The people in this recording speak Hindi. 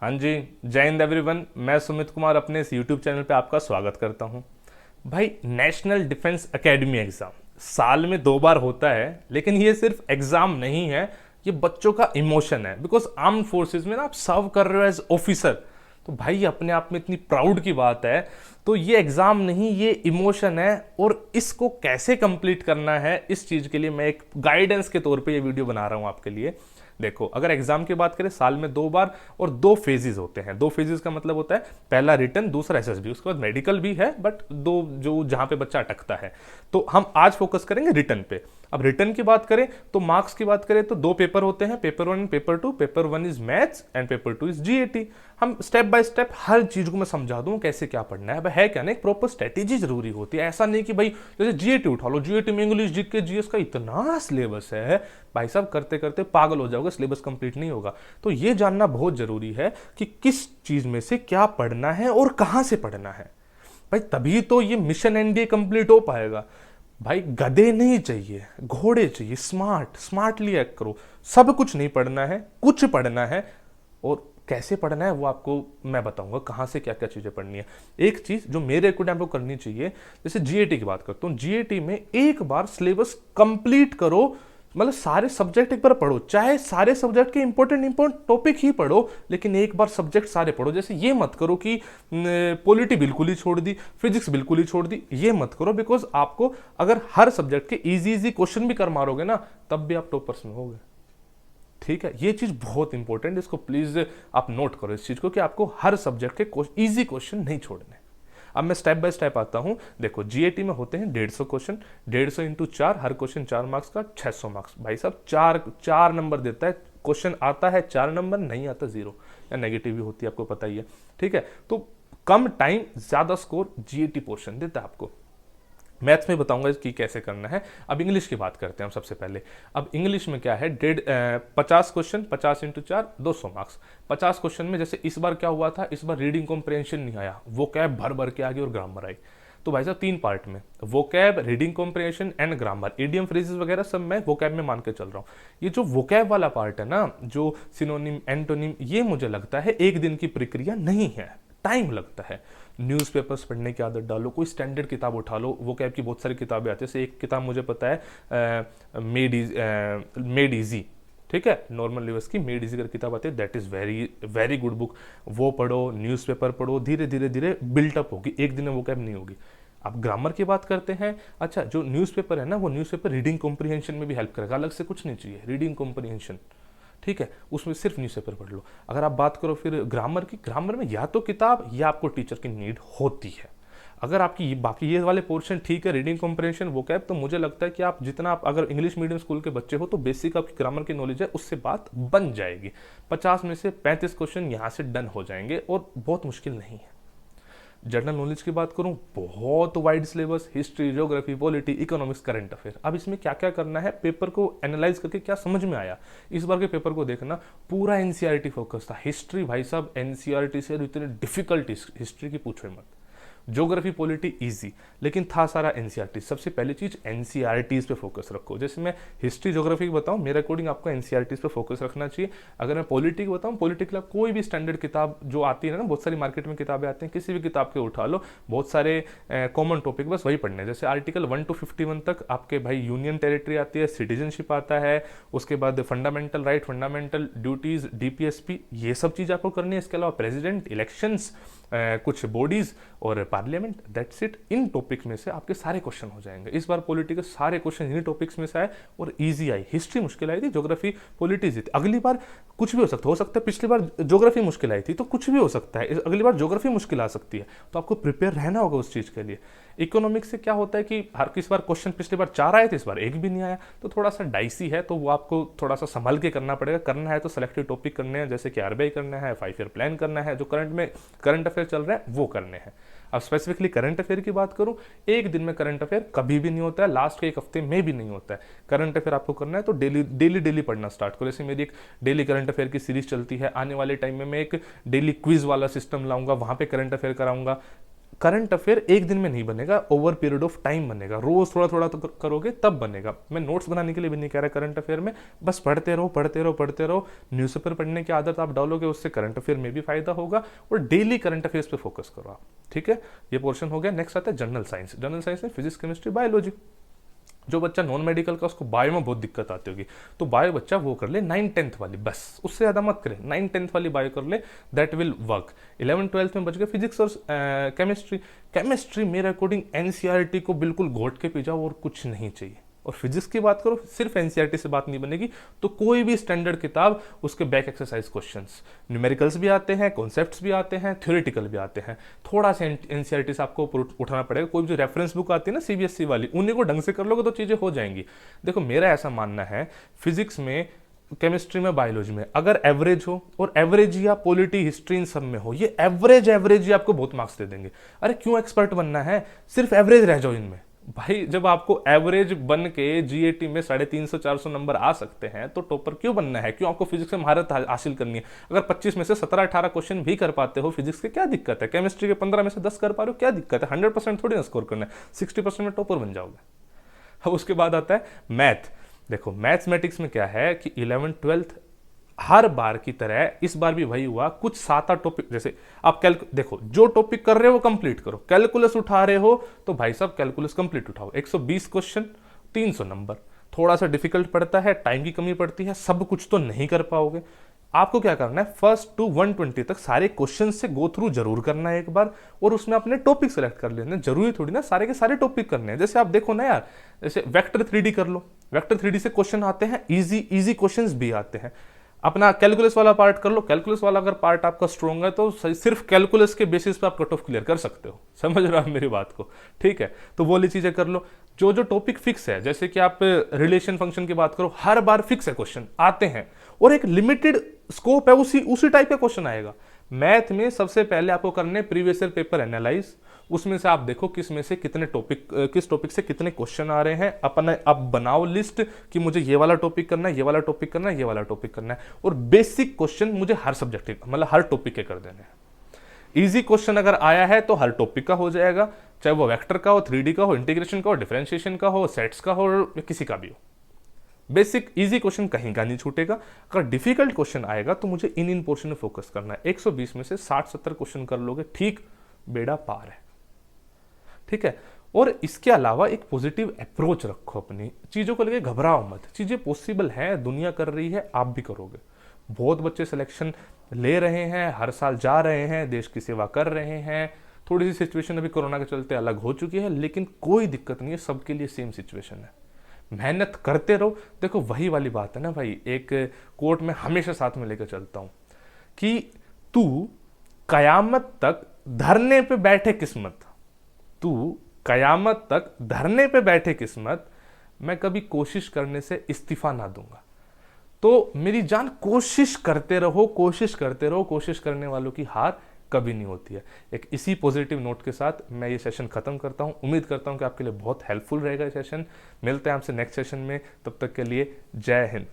हाँ जी। जय हिंद एवरीवन। मैं सुमित कुमार अपने इस यूट्यूब चैनल पे आपका स्वागत करता हूँ। भाई, नेशनल डिफेंस एकेडमी एग्ज़ाम साल में 2 बार होता है, लेकिन ये सिर्फ एग्ज़ाम नहीं है, ये बच्चों का इमोशन है। बिकॉज आर्म फोर्सेस में ना आप सर्व कर रहे हो एज ऑफिसर, तो भाई ये अपने आप में इतनी प्राउड की बात है। तो ये एग्ज़ाम नहीं, ये इमोशन है, और इसको कैसे कंप्लीट करना है इस चीज़ के लिए मैं एक गाइडेंस के तौर पे ये वीडियो बना रहा हूँ आपके लिए। देखो, अगर एग्जाम की बात करें, साल में 2 बार और 2 फेजेस होते हैं। 2 फेजेस का मतलब होता है पहला रिटन, दूसरा एसएसबी, उसके बाद मेडिकल भी है, बट दो जो जहां पे बच्चा अटकता है। तो हम आज फोकस करेंगे रिटन पे। अब रिटन की बात करें तो मार्क्स की बात करें तो 2 पेपर होते हैं, paper 1 paper 2। Paper 1 is maths and paper 2 is GAT. हम स्टेप बाय स्टेप हर चीज को मैं समझा दूं कैसे क्या पढ़ना है। अब है क्या ना, एक प्रॉपर स्ट्रेटेजी जरूरी होती है। ऐसा नहीं कि भाई जैसे जीएटी उठा लो, जीएटी में इंग्लिश जीके जीएस का इतना सिलेबस है, भाई साहब करते करते पागल हो जाओगे, सिलेबस कंप्लीट नहीं होगा। तो ये जानना बहुत जरूरी है कि किस चीज में से क्या पढ़ना है और कहां से पढ़ना है। भाई तभी तो ये मिशन एनडीए कंप्लीट हो पाएगा। भाई गधे नहीं चाहिए, घोड़े चाहिए। स्मार्टली एक्ट करो। सब कुछ नहीं पढ़ना है, कुछ पढ़ना है, और कैसे पढ़ना है वो आपको मैं बताऊंगा, कहां से क्या क्या चीजें पढ़नी है। एक चीज जो मेरे अकॉर्डिंग आपको करनी चाहिए, जैसे जीएटी की बात करता हूं, जीएटी में एक बार सिलेबस कंप्लीट करो। मतलब सारे सब्जेक्ट एक बार पढ़ो, चाहे सारे सब्जेक्ट के इंपॉर्टेंट टॉपिक ही पढ़ो, लेकिन एक बार सब्जेक्ट सारे पढ़ो। जैसे ये मत करो कि पॉलिटी बिल्कुल ही छोड़ दी, फिजिक्स बिल्कुल ही छोड़ दी, ये मत करो। बिकॉज आपको अगर हर सब्जेक्ट के इजी इजी क्वेश्चन भी कर मारोगे ना, तब भी आप टॉपर्स में होगे। ठीक है, ये चीज बहुत इंपॉर्टेंट, इसको प्लीज आप नोट करो इस चीज को, कि आपको हर सब्जेक्ट के इजी क्वेश्चन नहीं छोड़ने। अब मैं स्टेप बाय स्टेप आता हूं। देखो, जीएटी में होते हैं 150 क्वेश्चन, 150 इंटू 4, हर क्वेश्चन 4 मार्क्स का, 600 मार्क्स। भाई साहब चार चार नंबर देता है क्वेश्चन। आता है 4 नंबर, नहीं आता 0 या नेगेटिव भी होती है, आपको पता ही है। ठीक है, तो कम टाइम ज्यादा स्कोर जीएटी पोर्शन देता है आपको। मैथ्स में बताऊंगा कि कैसे करना है। अब इंग्लिश की बात करते हैं हम सबसे पहले। अब इंग्लिश में क्या है, 50 क्वेश्चन, 50 इंटू 4, 200 मार्क्स। 50 क्वेश्चन में जैसे इस बार क्या हुआ था, इस बार रीडिंग कॉम्प्रिहेंशन नहीं आया, वो कैब भर भर के आ गई और ग्रामर आई। तो भाई साहब 3 पार्ट में, वो cab, reading comprehension and grammar, idiom phrases वगैरह सब मैं वो कैब में मान के चल रहा हूँ। ये जो वो कैब वाला पार्ट है ना, जो सिनोनिम एंटोनिम, ये मुझे लगता है एक दिन की प्रक्रिया नहीं है, टाइम लगता है। न्यूज़पेपर्स पढ़ने की आदत डालो, कोई स्टैंडर्ड किताब उठा लो। वो कैब की बहुत सारी किताबें आती है, जैसे एक किताब मुझे पता है, मेड इजी। ठीक है, नॉर्मल लेवल्स की मेड इजी कर किताब आती है, that is very very good book. वो पढ़ो, न्यूज़पेपर पढ़ो, धीरे धीरे धीरे बिल्टअप होगी, एक दिन में वो कैब नहीं होगी। आप ग्रामर की बात करते हैं। अच्छा, जो न्यूज़पेपर है ना, वो न्यूज़पेपर रीडिंग कॉम्प्रिहेंशन में भी हेल्प करेगा, अलग से कुछ नहीं चाहिए, रीडिंग कॉम्प्रिहेंशन। ठीक है, उसमें सिर्फ न्यूज़पेपर पढ़ लो। अगर आप बात करो फिर ग्रामर की, ग्रामर में या तो किताब या आपको टीचर की नीड होती है। अगर आपकी बाकी ये वाले पोर्शन ठीक है, रीडिंग कॉम्प्रिहेंशन वो कैब, तो मुझे लगता है कि आप जितना आप अगर इंग्लिश मीडियम स्कूल के बच्चे हो तो बेसिक आपकी ग्रामर की नॉलेज है, उससे बात बन जाएगी। 50 में से 35 क्वेश्चन यहाँ से डन हो जाएंगे, और बहुत मुश्किल नहीं है। जनरल नॉलेज की बात करूं, बहुत wide syllabus, history, geography, polity, economics, current affair. अब इसमें क्या क्या करना है, पेपर को एनालाइज करके क्या समझ में आया। इस बार के पेपर को देखना, पूरा एनसीईआरटी फोकस था। हिस्ट्री भाई साहब एनसीईआरटी से इतनी डिफिकल्ट हिस्ट्री की पूछो मत। ज्योग्राफी, पॉलिटी इजी, लेकिन था सारा एनसीईआरटी। सबसे पहली चीज एनसीईआरटीज पे फोकस रखो। जैसे मैं हिस्ट्री ज्योग्राफी की बताऊं, मेरे अकॉर्डिंग आपको एनसीईआरटीज पे फोकस रखना चाहिए। अगर मैं पॉलिटी की बताऊं, पॉलिटिकल कोई भी स्टैंडर्ड किताब जो आती है ना, बहुत सारी मार्केट में किताबें आती हैं, किसी भी किताब के उठा लो, बहुत सारे कॉमन टॉपिक बस वही पढ़ने। जैसे आर्टिकल 1 to 51 तक आपके भाई यूनियन टेरिटरी आती है, सिटीजनशिप आता है, उसके बाद fundamental right, fundamental duties, DPSP, ये सब चीज आपको करनी है। इसके अलावा प्रेसिडेंट, इलेक्शंस, कुछ बॉडीज और parliament, that's it. In topic में से आपके सारे क्वेश्चन हो जाएंगे। इस बार पॉलिटी के सारे क्वेश्चन इन्हीं टॉपिक्स में से आए और इजी आई। हिस्ट्री मुश्किल आई थी, ज्योग्राफी, पॉलिटी इजी थी। अगली बार कुछ भी हो सकता है पिछली बार ज्योग्राफी मुश्किल आई थी, तो कुछ भी हो सकता है, अगली बार ज्योग्राफी मुश्किल आ सकती है, तो आपको प्रिपेयर रहना होगा उस चीज के लिए। इकोनॉमिक्स से क्या होता है कि हर किस बार क्वेश्चन पिछली बार 4 आए थे, इस बार एक भी नहीं आया, तो थोड़ा सा डाइसी है, तो वो आपको थोड़ा सा संभल के करना पड़ेगा। करना है तो सेलेक्टिव टॉपिक करने हैं, जैसे कि आरबीआई करना है, 5 ईयर प्लान करना है, जो करंट अफेयर चल रहा है वो करने हैं। अब स्पेसिफिकली करंट अफेयर की बात करूं, एक दिन में करंट अफेयर कभी भी नहीं होता है, लास्ट के एक हफ्ते में भी नहीं होता है। करंट अफेयर आपको करना है तो डेली पढ़ना स्टार्ट करो। जैसे मेरी एक डेली करंट अफेयर की सीरीज चलती है, आने वाले टाइम में मैं एक डेली क्विज वाला सिस्टम लाऊंगा, वहां पे करंट अफेयर कराऊंगा। करंट अफेयर एक दिन में नहीं बनेगा, ओवर पीरियड ऑफ टाइम बनेगा, रोज थोड़ा थोड़ा तो करोगे तब बनेगा। मैं नोट्स बनाने के लिए भी नहीं कह रहा करंट अफेयर में, बस पढ़ते रहो पढ़ते रहो पढ़ते रहो। न्यूज़पेपर पढ़ने की आदत आप डालोगे, उससे करंट अफेयर में भी फायदा होगा, और डेली करंट अफेयर्स पे फोकस करो आप, ठीक है। ये पोर्शन हो गया। नेक्स्ट आता है जनरल साइंस। जनरल साइंस में फिजिक्स, केमिस्ट्री, बायोलॉजी। जो बच्चा नॉन मेडिकल का, उसको बायो में बहुत दिक्कत आती होगी, तो बायो बच्चा वो कर ले 9-10th वाली, बस उससे ज़्यादा मत करे, 9-10th वाली बायो कर ले, दैट विल वर्क। 11-12th में बच गए फिजिक्स और केमिस्ट्री। केमिस्ट्री मेरे अकॉर्डिंग एनसीईआरटी को बिल्कुल घोट के पी जाओ और कुछ नहीं चाहिए। और फिजिक्स की बात करो, सिर्फ एनसीईआरटी से बात नहीं बनेगी, तो कोई भी स्टैंडर्ड किताब, उसके बैक एक्सरसाइज क्वेश्चंस, न्यूमेरिकल्स भी आते हैं, कॉन्सेप्ट्स भी आते हैं, थ्योरेटिकल भी आते हैं। थोड़ा सा एनसीईआरटी से आपको उठाना पड़ेगा। कोई भी जो रेफरेंस बुक आती है ना सीबीएसई वाली, उन्हीं को ढंग से कर लोगे तो चीज़ें हो जाएंगी। देखो मेरा ऐसा मानना है, फिजिक्स में, केमिस्ट्री में, बायोलॉजी में अगर एवरेज हो, और एवरेज या पॉलिटी हिस्ट्री इन सब में हो, ये एवरेज ही आपको बहुत मार्क्स दे देंगे। अरे क्यों एक्सपर्ट बनना है, सिर्फ एवरेज रह जाओ इनमें। भाई जब आपको एवरेज बन के जीएटी में 350-400 नंबर आ सकते हैं, तो टॉपर क्यों बनना है, क्यों आपको फिजिक्स में महारत हासिल करनी है। अगर 25 में से 17-18 क्वेश्चन भी कर पाते हो फिजिक्स के, क्या दिक्कत है। केमिस्ट्री के 15 में से 10 कर पा रहे हो, क्या दिक्कत है। 100% थोड़ी ना स्कोर करना है, 60% में टॉपर बन जाओगे। अब उसके बाद आता है मैथ। देखो मैथमेटिक्स में क्या है कि 11th-12th हर बार की तरह इस बार भी वही हुआ, कुछ 7-8 टॉपिक, जैसे आप देखो जो टॉपिक कर रहे हो वो कंप्लीट करो। कैलकुलस उठा रहे हो तो भाई साहब कैलकुलस कंप्लीट उठाओ। 120 क्वेश्चन, 300 नंबर। थोड़ा सा डिफिकल्ट पड़ता है, टाइम की कमी पड़ती है, सब कुछ तो नहीं कर पाओगे। आपको क्या करना है, फर्स्ट टू 120 तक सारे क्वेश्चन से गो थ्रू जरूर करना है एक बार, और उसमें अपने टॉपिक सेलेक्ट कर लेना। जरूरी थोड़ी ना सारे के सारे टॉपिक करने हैं। जैसे आप देखो ना यार, जैसे वेक्टर 3D कर लो, वेक्टर 3D से क्वेश्चन आते हैं, इजी क्वेश्चंस भी आते हैं। अपना कैलकुलस वाला पार्ट कर लो, कैलकुलस वाला अगर पार्ट आपका स्ट्रॉन्ग है तो सिर्फ कैलकुलस के बेसिस पे आप कट ऑफ क्लियर कर सकते हो। समझ रहे हो आप मेरी बात को, ठीक है। तो वो वाली चीजें कर लो। जो जो टॉपिक फिक्स है, जैसे कि आप रिलेशन फंक्शन की बात करो, हर बार फिक्स है, क्वेश्चन आते हैं और एक लिमिटेड स्कोप है, उसी टाइप का क्वेश्चन आएगा। मैथ में सबसे पहले आपको करने प्रीवियस ईयर पेपर एनालाइज, उसमें से आप देखो किस में से कितने टॉपिक, किस टॉपिक से कितने क्वेश्चन आ रहे हैं। अपना अब बनाओ लिस्ट कि मुझे ये वाला टॉपिक करना है, ये वाला टॉपिक करना है, ये वाला टॉपिक करना है, और बेसिक क्वेश्चन मुझे हर सब्जेक्ट मतलब हर टॉपिक के कर देने हैं। इजी क्वेश्चन अगर आया है तो हर टॉपिक का हो जाएगा, चाहे वो वेक्टर का हो, 3D का हो, इंटीग्रेशन का हो, डिफरेंशिएशन का हो, सेट्स का हो, या किसी का भी हो। बेसिक इजी क्वेश्चन कहीं का नहीं छूटेगा। अगर डिफिकल्ट क्वेश्चन आएगा तो मुझे इन पोर्शन में फोकस करना है। 120 में से 60-70 क्वेश्चन कर लोगे, ठीक, बेड़ा पार है, ठीक है। और इसके अलावा एक पॉजिटिव अप्रोच रखो, अपनी चीजों को लेके घबराओ मत। चीजें पॉसिबल है, दुनिया कर रही है, आप भी करोगे। बहुत बच्चे सिलेक्शन ले रहे हैं, हर साल जा रहे हैं, देश की सेवा कर रहे हैं। थोड़ी सी सिचुएशन अभी कोरोना के चलते अलग हो चुकी है, लेकिन कोई दिक्कत नहीं है, सबके लिए सेम सिचुएशन है। मेहनत करते रहो। देखो वही वाली बात है ना भाई, एक कोट में हमेशा साथ में लेकर चलता हूं कि तू कयामत तक धरने पे बैठे किस्मत, तू कयामत तक धरने पे बैठे किस्मत, मैं कभी कोशिश करने से इस्तीफा ना दूंगा। तो मेरी जान, कोशिश करते रहो, कोशिश करते रहो। कोशिश करने वालों की हार कभी नहीं होती है। एक इसी पॉजिटिव नोट के साथ मैं ये सेशन खत्म करता हूं। उम्मीद करता हूं कि आपके लिए बहुत हेल्पफुल रहेगा ये सेशन। मिलते हैं आपसे नेक्स्ट सेशन में, तब तक के लिए जय हिंद।